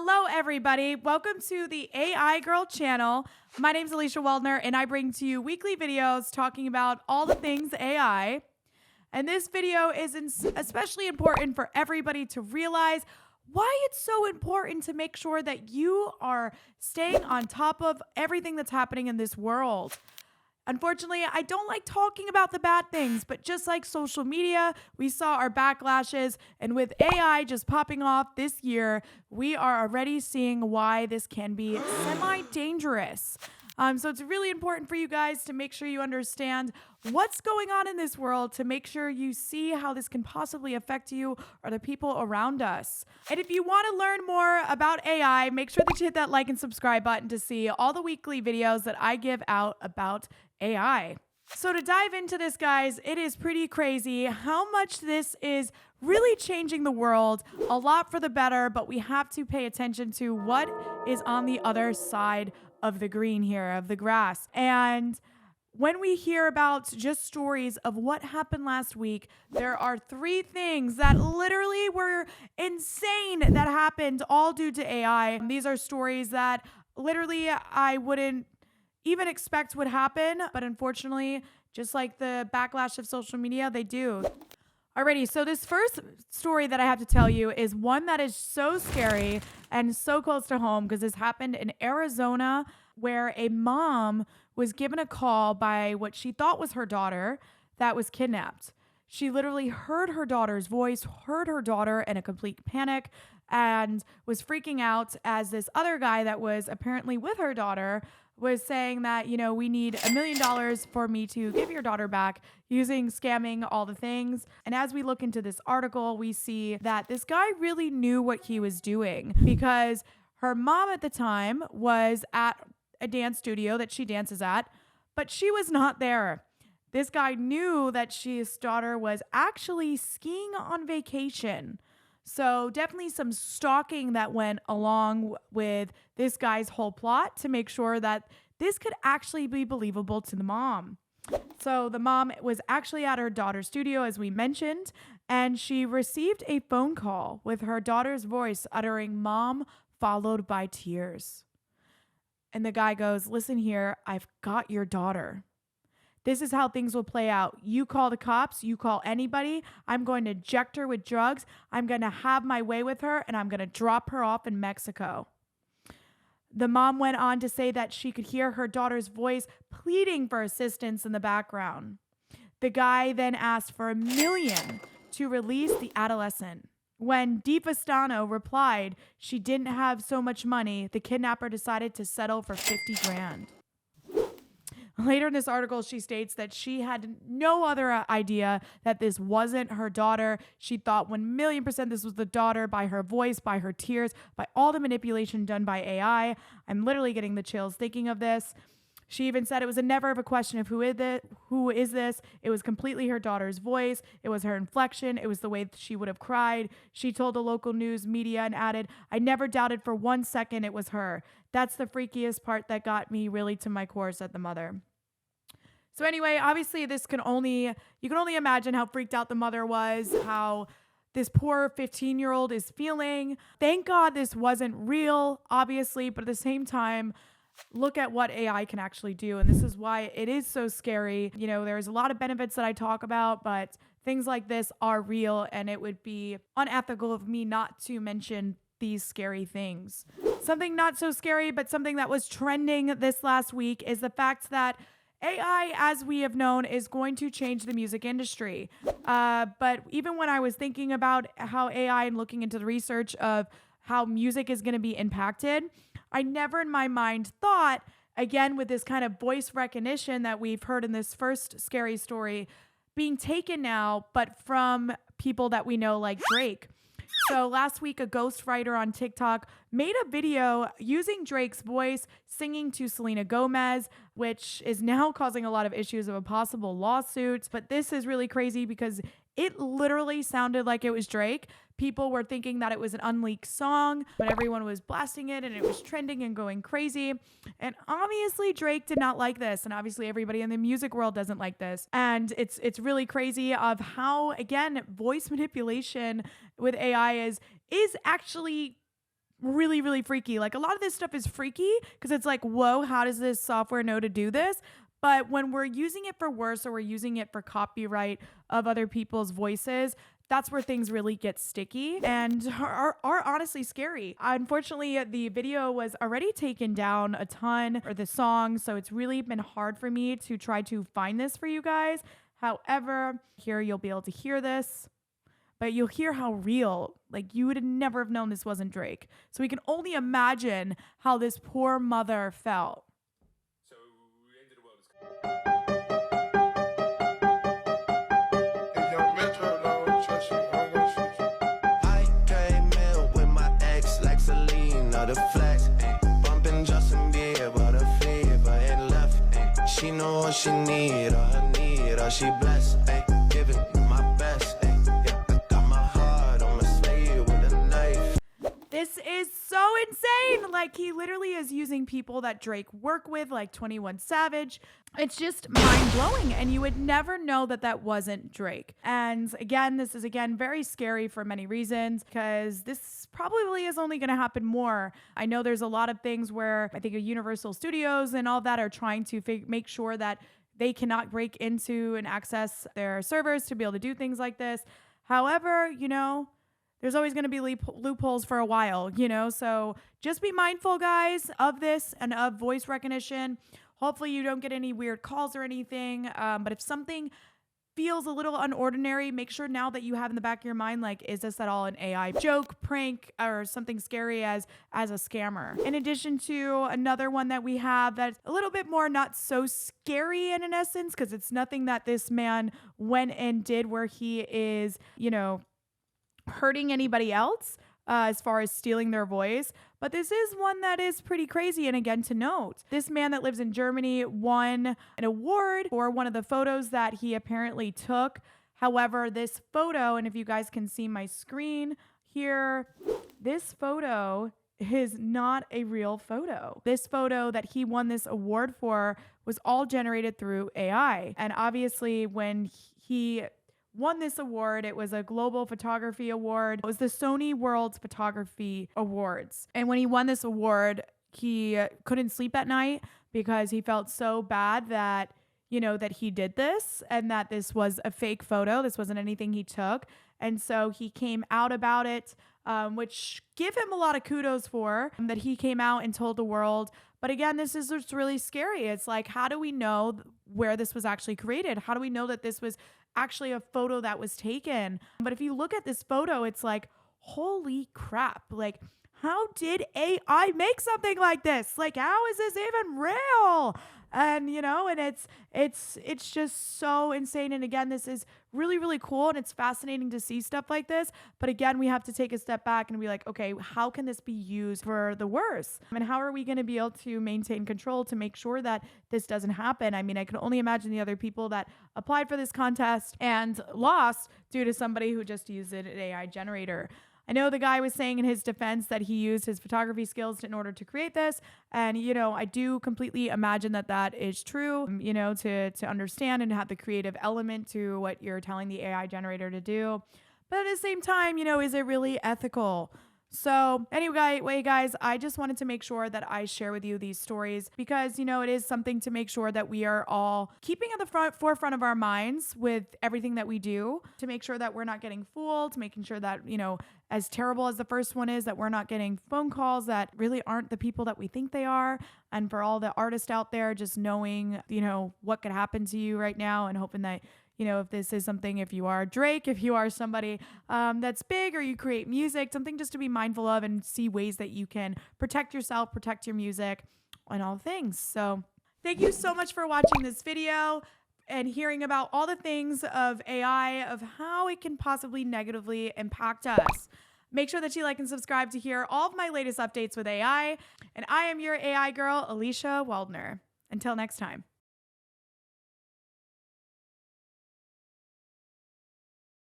Hello, everybody. Welcome to the AI Girl channel. My name is Alicia Waldner, and I bring to you weekly videos talking about all the things AI. And this video is especially important for everybody to realize why it's so important to make sure that you are staying on top of everything that's happening in this world. Unfortunately, I don't like talking about the bad things, but just like social media, we saw our backlashes, and with AI just popping off this year, we are already seeing why this can be semi-dangerous. So it's really important for you guys to make sure you understand what's going on in this world, to make sure you see how this can possibly affect you or the people around us. And if you want to learn more about AI, make sure that you hit that like and subscribe button to see all the weekly videos that I give out about AI. So to dive into this, guys, it is pretty crazy how much this is really changing the world, a lot for the better, but we have to pay attention to what is on the other side of the green here, of the grass. And when we hear about just stories of what happened last week, there are three things that literally were insane that happened, all due to AI. These are stories that literally I wouldn't even expect would happen, but unfortunately, just like the backlash of social media, they do. Alrighty, so this first story that I have to tell you is one that is so scary and so close to home because this happened in Arizona, where a mom was given a call by what she thought was her daughter that was kidnapped. She literally heard her daughter's voice, heard her daughter in a complete panic, and was freaking out as this other guy that was apparently with her daughter was saying that, we need $1 million for me to give your daughter back, using scamming, all the things. And as we look into this article, we see that this guy really knew what he was doing, because her mom at the time was at a dance studio that she dances at, but she was not there. This guy knew that his daughter was actually skiing on vacation. So definitely some stalking that went along with this guy's whole plot to make sure that this could actually be believable to the mom. So the mom was actually at her daughter's studio, as we mentioned, and she received a phone call with her daughter's voice uttering "mom" followed by tears. And the guy goes, "Listen here, I've got your daughter. This is how things will play out. You call the cops, you call anybody. I'm going to inject her with drugs. I'm going to have my way with her, and I'm going to drop her off in Mexico." The mom went on to say that she could hear her daughter's voice pleading for assistance in the background. The guy then asked for $1 million to release the adolescent. When DeFastano replied she didn't have so much money, the kidnapper decided to settle for 50 grand. Later in this article, she states that she had no other idea that this wasn't her daughter. She thought 1,000,000% this was the daughter, by her voice, by her tears, by all the manipulation done by AI. I'm literally getting the chills thinking of this. She even said it was never of a question of who is this. It was completely her daughter's voice. It was her inflection. It was the way she would have cried. She told the local news media and added, "I never doubted for 1 second it was her. That's the freakiest part that got me really to my core," said the mother. So anyway, obviously you can only imagine how freaked out the mother was, how this poor 15-year-old is feeling. Thank God this wasn't real, obviously, but at the same time, look at what AI can actually do. And this is why it is so scary. There's a lot of benefits that I talk about, but things like this are real, and it would be unethical of me not to mention these scary things. Something not so scary, but something that was trending this last week is the fact that AI, as we have known, is going to change the music industry. But even when I was thinking about how AI and looking into the research of how music is going to be impacted, I never in my mind thought, again, with this kind of voice recognition that we've heard in this first scary story being taken now, but from people that we know like Drake. So last week, a ghostwriter on TikTok made a video using Drake's voice singing to Selena Gomez, which is now causing a lot of issues of a possible lawsuit. But this is really crazy because it literally sounded like it was Drake. People were thinking that it was an unleaked song, but everyone was blasting it and it was trending and going crazy. And obviously Drake did not like this. And obviously everybody in the music world doesn't like this. And it's really crazy of how, again, voice manipulation with AI is actually really, really freaky. Like a lot of this stuff is freaky because it's like, whoa, how does this software know to do this? But when we're using it for worse or we're using it for copyright of other people's voices, that's where things really get sticky and are honestly scary. Unfortunately, the video was already taken down a ton, or the song, so it's really been hard for me to try to find this for you guys. However, here you'll be able to hear this, but you'll hear how real, like you would never have known this wasn't Drake. So we can only imagine how this poor mother felt. The flex, bumping Justin Bieber, the fever ain't left. She know what she need, or she blessed. Giving my best. Yeah, I got my heart on my sleeve with a knife. This is so insane. Like he literally is using people that Drake work with, like 21 Savage. It's just mind blowing. And you would never know that that wasn't Drake. And again, this is very scary for many reasons because this probably is only going to happen more. I know there's a lot of things where I think Universal Studios and all that are trying to make sure that they cannot break into and access their servers to be able to do things like this. However, there's always going to be loopholes for a while, so just be mindful, guys, of this and of voice recognition. Hopefully you don't get any weird calls or anything. But if something feels a little unordinary, make sure now that you have in the back of your mind, like, is this at all an AI joke, prank, or something scary as a scammer? In addition to another one that we have that's a little bit more not so scary in an essence, because it's nothing that this man went and did where he is, hurting anybody else as far as stealing their voice. But this is one that is pretty crazy. And again, to note, this man that lives in Germany won an award for one of the photos that he apparently took. However, this photo, and if you guys can see my screen here, this photo is not a real photo. This photo that he won this award for was all generated through AI. And obviously when he won this award, it was a global photography award. It was the Sony World Photography Awards. And when he won this award, he couldn't sleep at night because he felt so bad that, that he did this and that this was a fake photo. This wasn't anything he took. And so he came out about it, which give him a lot of kudos for, that he came out and told the world. But again, this is just really scary. It's like, how do we know where this was actually created? How do we know that this was actually a photo that was taken? But if you look at this photo, it's like, holy crap. Like, how did AI make something like this? Like, how is this even real? And, and it's just so insane. And again, this is really, really cool. And it's fascinating to see stuff like this. But again, we have to take a step back and be like, okay, how can this be used for the worse? And how are we going to be able to maintain control to make sure that this doesn't happen? I mean, I can only imagine the other people that applied for this contest and lost due to somebody who just used an AI generator. I know the guy was saying in his defense that he used his photography skills in order to create this. And, I do completely imagine that that is true, to understand and have the creative element to what you're telling the AI generator to do. But at the same time, is it really ethical? So anyway, guys, I just wanted to make sure that I share with you these stories because, it is something to make sure that we are all keeping at the forefront of our minds with everything that we do, to make sure that we're not getting fooled, making sure that, as terrible as the first one is, that we're not getting phone calls that really aren't the people that we think they are. And for all the artists out there, just knowing, what could happen to you right now and hoping that, if this is something, if you are Drake, if you are somebody that's big or you create music, something just to be mindful of and see ways that you can protect yourself, protect your music and all things. So thank you so much for watching this video and hearing about all the things of AI, of how it can possibly negatively impact us. Make sure that you like and subscribe to hear all of my latest updates with AI. And I am your AI girl, Alicia Waldner. Until next time.